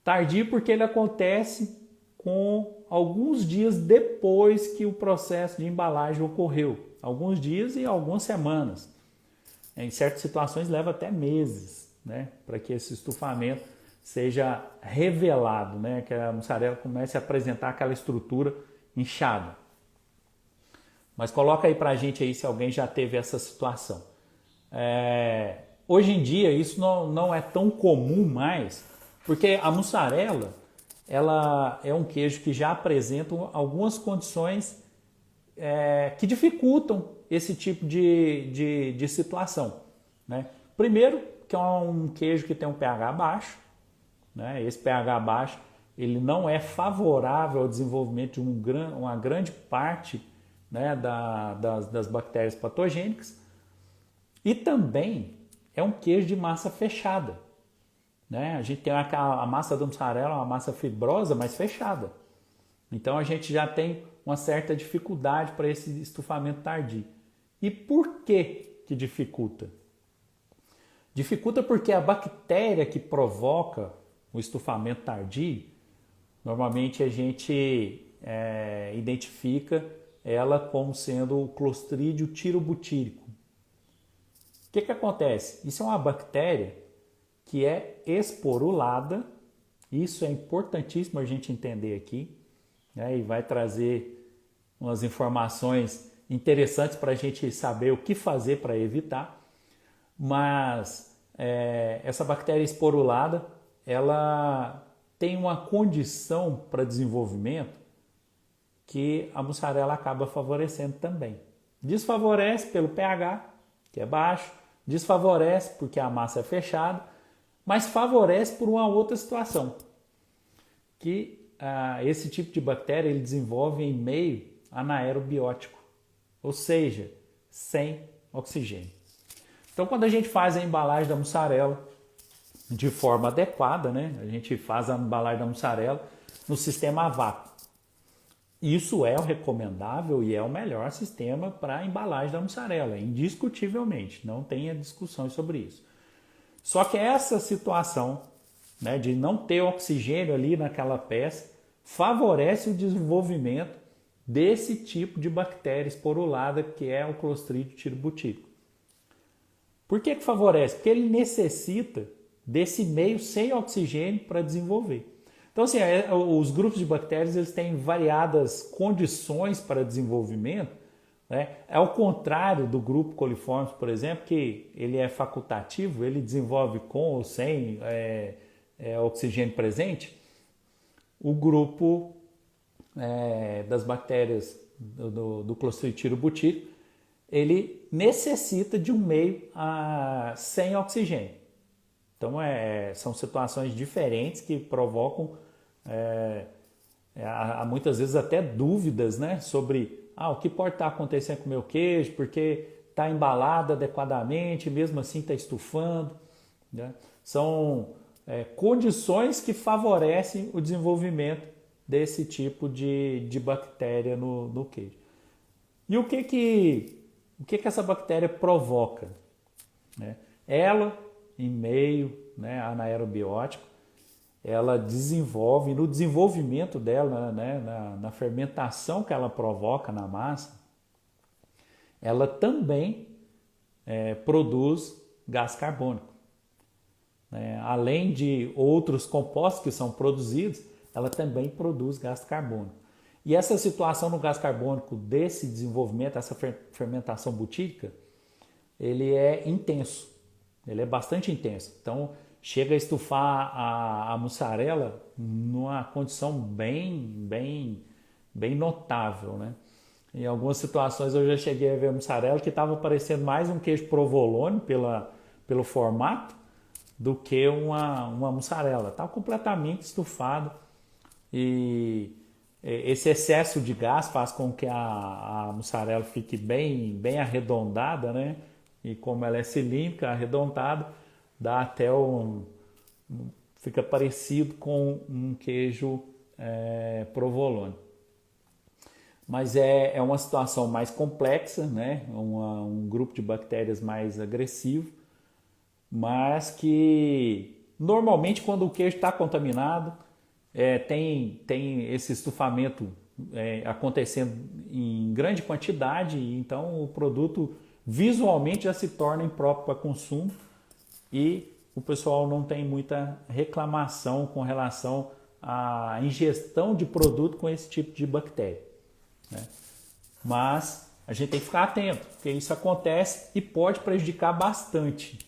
Tardio porque ele acontece com alguns dias depois que o processo de embalagem ocorreu. Alguns dias e algumas semanas. Em certas situações leva até meses, né, para que esse estufamento seja revelado, né, que a mussarela comece a apresentar aquela estrutura inchada. Mas coloca aí para a gente aí se alguém já teve essa situação. Hoje em dia isso não é tão comum mais, porque a mussarela ela é um queijo que já apresenta algumas condições que dificultam esse tipo de situação, né? Primeiro, que é um queijo que tem um pH baixo, né? Esse pH baixo ele não é favorável ao desenvolvimento de uma grande parte, né, das bactérias patogênicas, e também é um queijo de massa fechada, né? A gente tem a massa da mussarela, uma massa fibrosa, mas fechada. Então a gente já tem uma certa dificuldade para esse estufamento tardio. E por que dificulta? Dificulta porque a bactéria que provoca o estufamento tardio, normalmente a gente identifica ela como sendo o Clostridium tirobutírico. O que acontece? Isso é uma bactéria que é esporulada, isso é importantíssimo a gente entender aqui, né? E vai trazer umas informações interessantes para a gente saber o que fazer para evitar. Mas essa bactéria esporulada, ela tem uma condição para desenvolvimento que a mussarela acaba favorecendo também. Desfavorece pelo pH, que é baixo, desfavorece porque a massa é fechada, mas favorece por uma outra situação, que esse tipo de bactéria ele desenvolve em meio anaerobiótico, ou seja, sem oxigênio. Então, quando a gente faz a embalagem da mussarela de forma adequada, né, a gente faz a embalagem da mussarela no sistema a vácuo. Isso é o recomendável e é o melhor sistema para a embalagem da mussarela, indiscutivelmente, não tenha discussões sobre isso. Só que essa situação, né, de não ter oxigênio ali naquela peça favorece o desenvolvimento desse tipo de bactéria esporulada que é o Clostridium tirobutírico. Por que favorece? Porque ele necessita desse meio sem oxigênio para desenvolver. Então, assim, os grupos de bactérias eles têm variadas condições para desenvolvimento, né? É ao contrário do grupo coliformes, por exemplo, que ele é facultativo, ele desenvolve com ou sem oxigênio presente. O grupo das bactérias do Clostridium tirobutírico, ele necessita de um meio sem oxigênio. Então, são situações diferentes que provocam muitas vezes até dúvidas, né, sobre o que pode estar acontecendo com o meu queijo, porque está embalado adequadamente, mesmo assim está estufando, né? São condições que favorecem o desenvolvimento desse tipo de bactéria no queijo. E o que essa bactéria provoca, né? Ela, em meio, né, anaerobiótico, ela desenvolve, no desenvolvimento dela, né, na fermentação que ela provoca na massa, ela também produz gás carbônico. Além de outros compostos que são produzidos, ela também produz gás carbônico. E essa situação no gás carbônico desse desenvolvimento, essa fermentação butírica, ele é intenso, ele é bastante intenso. Então, chega a estufar a mussarela numa condição bem notável, né? Em algumas situações eu já cheguei a ver a mussarela que estava parecendo mais um queijo provolone pelo formato do que uma mussarela. Estava completamente estufado e esse excesso de gás faz com que a mussarela fique bem arredondada, né? E como ela é cilíndrica, arredondada, dá até fica parecido com um queijo provolone. Mas é uma situação mais complexa, né? Um grupo de bactérias mais agressivo, mas que Normalmente, quando o queijo está contaminado, tem esse estufamento acontecendo em grande quantidade, então o produto visualmente já se torna impróprio para consumo e o pessoal não tem muita reclamação com relação à ingestão de produto com esse tipo de bactéria, né? Mas a gente tem que ficar atento, porque isso acontece e pode prejudicar bastante